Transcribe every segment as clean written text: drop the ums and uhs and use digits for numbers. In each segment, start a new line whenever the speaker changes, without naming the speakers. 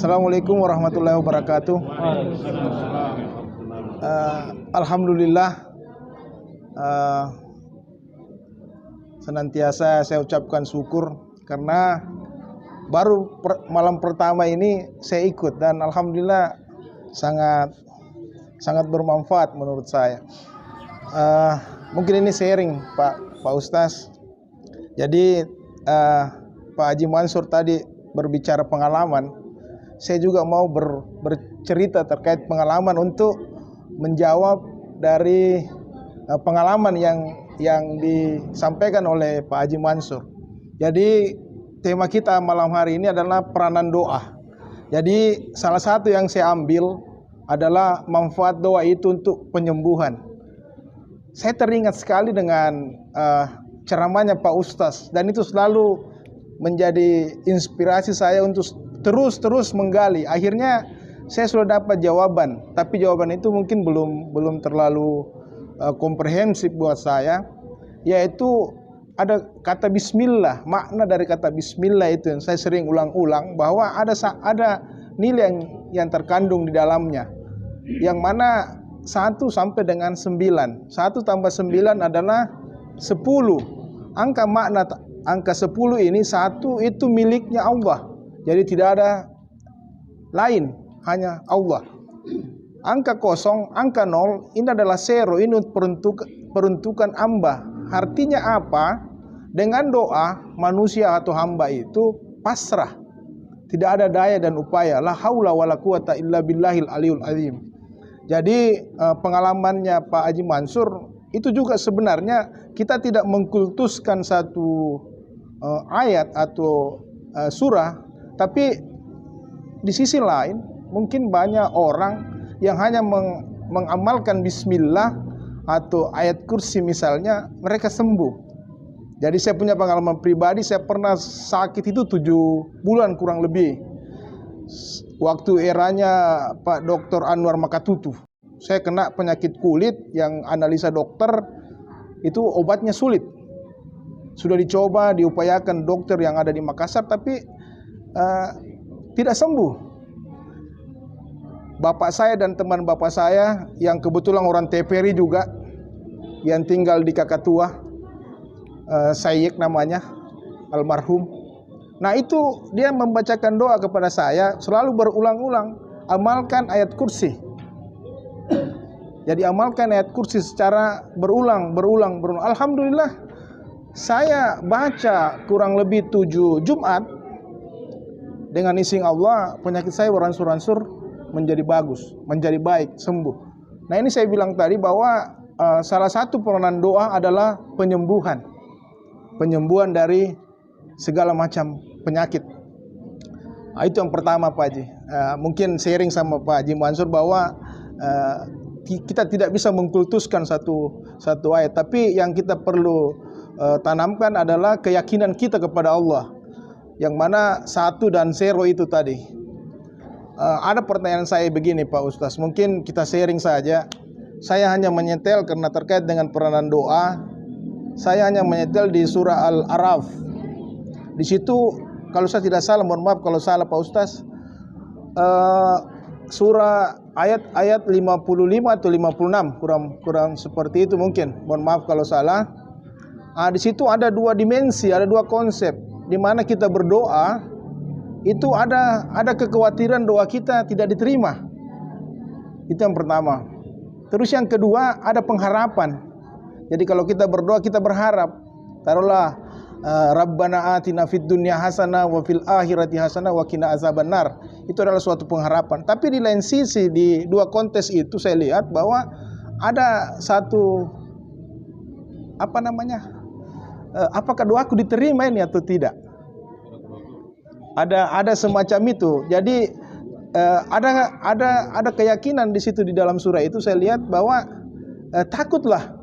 Assalamualaikum warahmatullahi wabarakatuh. Alhamdulillah, senantiasa saya ucapkan syukur karena baru malam pertama ini saya ikut dan alhamdulillah sangat bermanfaat menurut saya. Mungkin ini sharing Pak Ustaz. Jadi Pak Haji Mansur tadi berbicara pengalaman. Saya juga mau bercerita terkait pengalaman untuk menjawab dari pengalaman yang disampaikan oleh Pak Haji Mansur. Jadi tema kita malam hari ini adalah peranan doa. Jadi salah satu yang saya ambil adalah manfaat doa itu untuk penyembuhan. Saya teringat sekali dengan ceramahnya Pak Ustaz dan itu selalu menjadi inspirasi saya untuk terus menggali. Akhirnya saya sudah dapat jawaban, tapi jawaban itu mungkin belum terlalu komprehensif buat saya, yaitu ada kata bismillah. Makna dari kata bismillah itu yang saya sering ulang-ulang, bahwa ada nilai yang terkandung di dalamnya, yang mana 1 sampai dengan 9. 1 tambah 9 adalah 10. Angka 10 ini 1 itu miliknya Allah. Jadi tidak ada lain, hanya Allah. Angka 0, angka 0 ini adalah 0, ini peruntukan hamba. Artinya apa? Dengan doa manusia atau hamba itu pasrah. Tidak ada daya dan upaya. La haula wala quwata illa billahil aliyul azim. Jadi pengalamannya Pak Haji Mansur itu juga sebenarnya kita tidak mengkultuskan satu ayat atau surah, tapi di sisi lain mungkin banyak orang yang hanya mengamalkan bismillah atau ayat kursi misalnya, mereka sembuh. Jadi saya punya pengalaman pribadi, saya pernah sakit itu 7 bulan kurang lebih. Waktu eranya Pak Dr. Anwar Makatutu. Saya kena penyakit kulit yang analisa dokter itu obatnya sulit. Sudah dicoba, diupayakan dokter yang ada di Makassar, tapi tidak sembuh. Bapak saya dan teman bapak saya yang kebetulan orang TPRI juga, yang tinggal di Kakatua, Sayyik namanya, almarhum. Nah itu dia membacakan doa kepada saya, selalu berulang-ulang, amalkan ayat kursi. Jadi amalkan ayat kursi secara berulang. Alhamdulillah, saya baca kurang lebih 7 Jumat, dengan izin Allah penyakit saya beransur-ansur menjadi bagus, menjadi baik, sembuh. Nah ini saya bilang tadi bahwa salah satu peranan doa adalah penyembuhan dari segala macam penyakit. Nah, itu yang pertama Pak Haji. Mungkin sharing sama Pak Haji Mansur bahwa kita tidak bisa mengkultuskan satu ayat, tapi yang kita perlu tanamkan adalah keyakinan kita kepada Allah, yang mana 1 dan 0 itu tadi. Ada pertanyaan saya begini Pak Ustaz, mungkin kita sharing saja. Saya hanya menyetel karena terkait dengan peranan doa. Saya hanya menyetel di surah Al-A'raf. Di situ kalau saya tidak salah, mohon maaf kalau salah Pak Ustaz, surah ayat 55 atau 56, kurang seperti itu mungkin. Mohon maaf kalau salah. Di situ ada 2 dimensi, ada 2 konsep, di mana kita berdoa itu ada kekhawatiran doa kita tidak diterima. Itu yang pertama. Terus yang kedua ada pengharapan. Jadi kalau kita berdoa kita berharap, taruhlah Rabbana atina fid dunya hasanah wa fil akhirati hasanah wa qina azabannar. Itu adalah suatu pengharapan. Tapi di lain sisi, di 2 konteks itu saya lihat bahwa ada satu apakah doaku diterima ini atau tidak? Ada semacam itu. Jadi ada keyakinan di situ, di dalam surah itu saya lihat bahwa takutlah.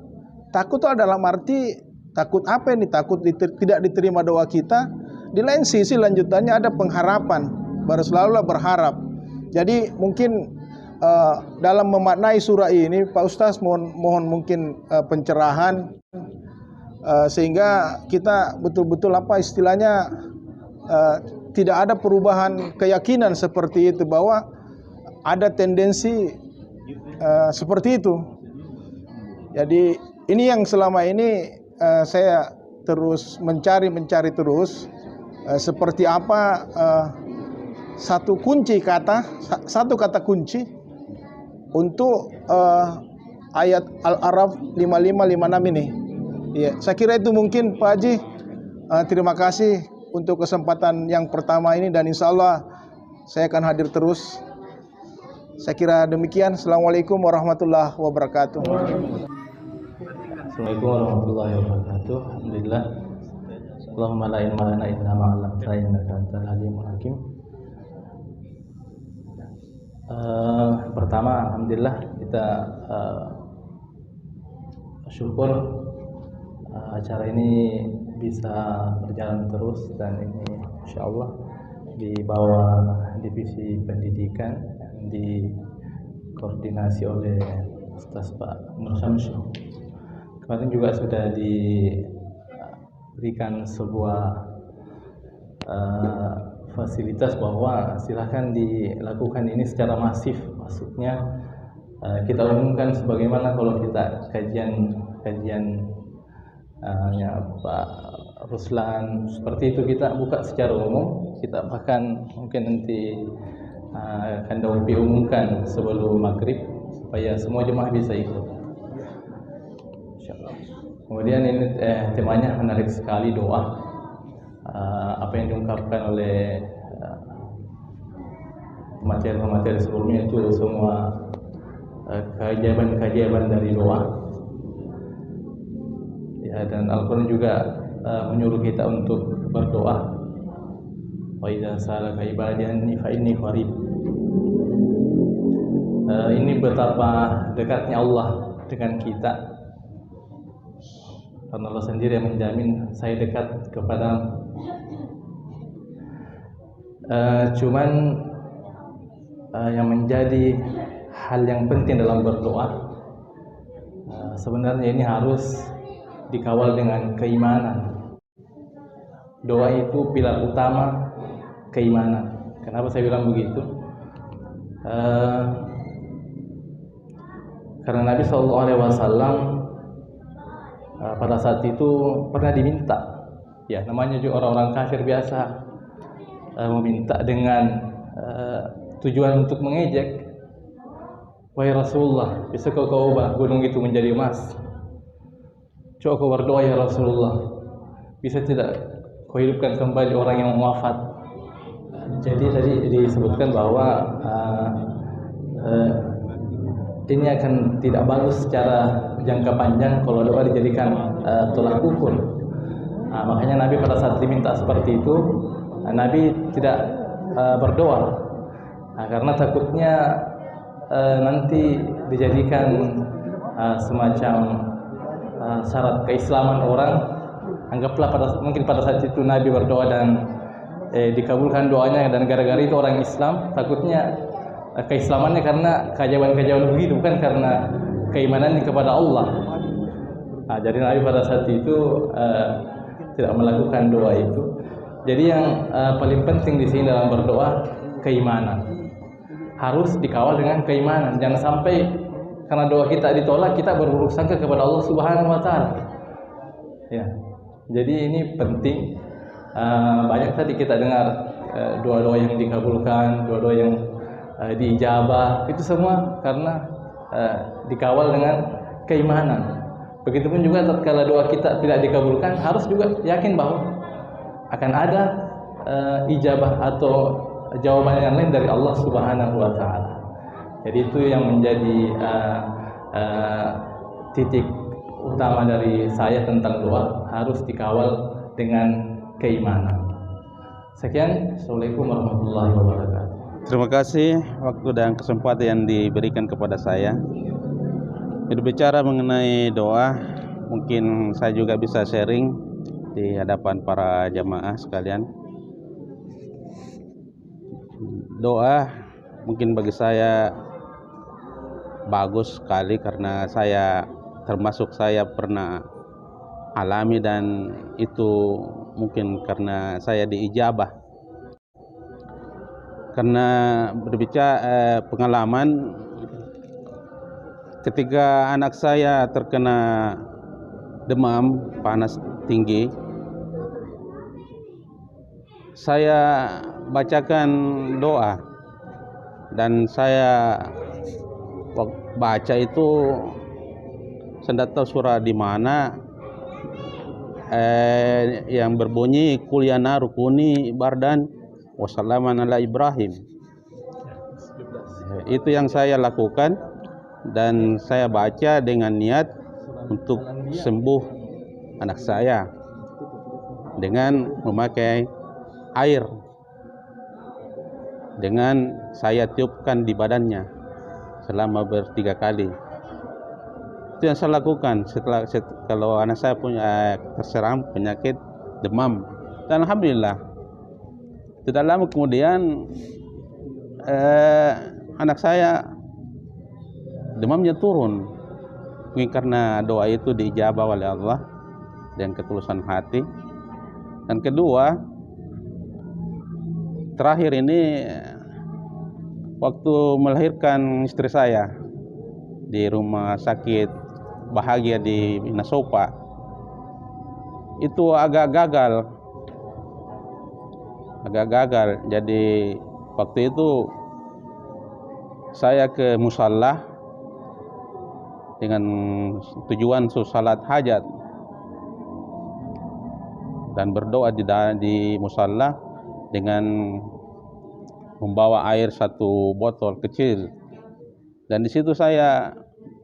Takut dalam arti takut apa ini? Takut tidak diterima doa kita. Di lain sisi lanjutannya ada pengharapan. Baru selalulah berharap. Jadi mungkin dalam memaknai surah ini Pak Ustaz mohon mungkin pencerahan sehingga kita betul-betul istilahnya tidak ada perubahan keyakinan seperti itu, bahwa ada tendensi seperti itu. Jadi ini yang selama ini saya terus mencari terus seperti apa satu kata kunci untuk ayat Al-A'raf 5556 ini. Ya, saya kira itu mungkin Pak Haji. Terima kasih untuk kesempatan yang pertama ini, dan insya Allah saya akan hadir terus. Saya kira demikian. Assalamualaikum warahmatullahi wabarakatuh.
Assalamualaikum warahmatullahi wabarakatuh. Alhamdulillah. Allahumma la ilma lana illa ma 'allamtana innaka antal alimul hakim. Pertama, alhamdulillah kita syukur acara ini bisa berjalan terus, dan ini insyaallah di bawah divisi pendidikan yang dikoordinasi oleh Ustaz Pak Nur Syamsul. Kemarin juga sudah diberikan sebuah fasilitas bahwa silahkan dilakukan ini secara masif. Maksudnya kita umumkan sebagaimana kalau kita kajian Pak Ruslan seperti itu, kita buka secara umum. Kita bahkan mungkin nanti akan diumumkan sebelum maghrib supaya semua jemaah bisa ikut. Insyaallah. Kemudian ini temanya menarik sekali, doa. Apa yang diungkapkan oleh materi sebelumnya itu semua keajaiban dari doa. Ya, dan Al-Quran juga menyuruh kita untuk berdoa. Wa idza sa'alaka ibadi anni fa inni qarib. Ini betapa dekatnya Allah dengan kita. Karena Allah sendiri yang menjamin saya dekat kepada. Cuman yang menjadi hal yang penting dalam berdoa, sebenarnya ini harus dikawal dengan keimanan. Doa itu pilar utama keimanan. Kenapa saya bilang begitu? Karena Nabi SAW pada saat itu pernah diminta, ya namanya juga orang-orang kafir biasa meminta dengan tujuan untuk mengejek. Wahai Rasulullah, bisa kau ubah gunung itu menjadi emas? Coba kau berdoa ya Rasulullah, bisa tidak kau hidupkan kembali orang yang wafat? Jadi tadi disebutkan bahwa ini akan tidak bagus secara jangka panjang kalau doa dijadikan tolak ukur. Makanya Nabi pada saat diminta seperti itu, Nabi tidak berdoa, karena takutnya nanti dijadikan semacam syarat keislaman orang. Anggaplah mungkin pada saat itu Nabi berdoa dan dikabulkan doanya, dan gara-gara itu orang Islam, takutnya keislamannya karena keajaiban begitu, bukan karena keimanannya kepada Allah. Jadi Nabi pada saat itu tidak melakukan doa itu. Jadi yang paling penting di sini dalam berdoa, keimanan. Harus dikawal dengan keimanan. Jangan sampai karena doa kita ditolak, kita berburuk sangka kepada Allah Subhanahu wa taala. Ya. Jadi ini penting. Banyak tadi kita dengar doa-doa yang dikabulkan, doa-doa yang diijabah, itu semua karena dikawal dengan keimanan. Begitupun juga tatkala doa kita tidak dikabulkan, harus juga yakin bahwa akan ada ijabah atau jawaban yang lain dari Allah Subhanahu wa taala. Jadi itu yang menjadi titik utama dari saya tentang doa, harus dikawal dengan keimanan. Sekian, Assalamualaikum warahmatullahi wabarakatuh.
Terima kasih waktu dan kesempatan yang diberikan kepada saya. Berbicara mengenai doa, mungkin saya juga bisa sharing di hadapan para jamaah sekalian. Doa mungkin bagi saya bagus sekali, karena saya pernah alami, dan itu mungkin karena saya diijabah karena berbicara pengalaman ketika anak saya terkena demam panas tinggi, saya bacakan doa dan saya baca itu saya tidak tahu surah di mana yang berbunyi qul ya naru kuni bardan wa salaman ala Ibrahim. Itu yang saya lakukan dan saya baca dengan niat untuk sembuh anak saya dengan memakai air, dengan saya tiupkan di badannya selama 3 kali. Itu yang saya lakukan setelah kalau anak saya punya terserang penyakit demam. Dan alhamdulillah tidak lama kemudian anak saya demamnya turun. Mungkin karena doa itu diijabah oleh Allah dengan ketulusan hati. Dan kedua, terakhir ini waktu melahirkan istri saya di rumah sakit Bahagia di Nasopa, itu agak gagal. Jadi waktu itu saya ke musalla dengan tujuan salat hajat dan berdoa di musalla dengan membawa air 1 botol kecil. Dan di situ saya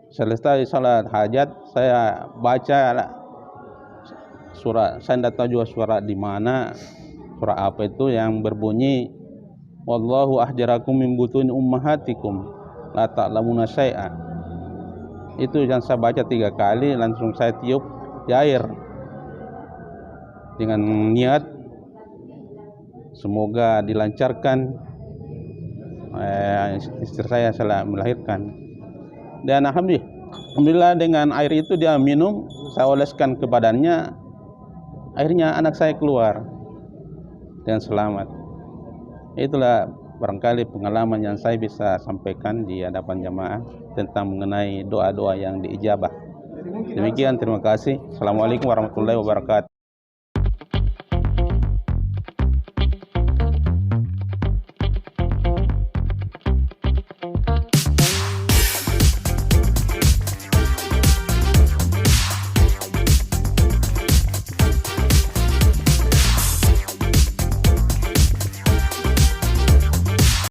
selesai salat hajat, saya baca surah, saya tidak tahu juga surah di mana, surah apa itu yang berbunyi wallahu ahjarakum min butuni ummahatikum la ta'lamuna syai'a. Itu yang saya baca 3 kali, langsung saya tiup di air dengan niat semoga dilancarkan istri saya setelah melahirkan. Dan alhamdulillah dengan air itu dia minum, saya oleskan ke badannya, akhirnya anak saya keluar dengan selamat. Itulah barangkali pengalaman yang saya bisa sampaikan di hadapan jamaah tentang mengenai doa-doa yang diijabah. Demikian, terima kasih. Assalamualaikum warahmatullahi wabarakatuh.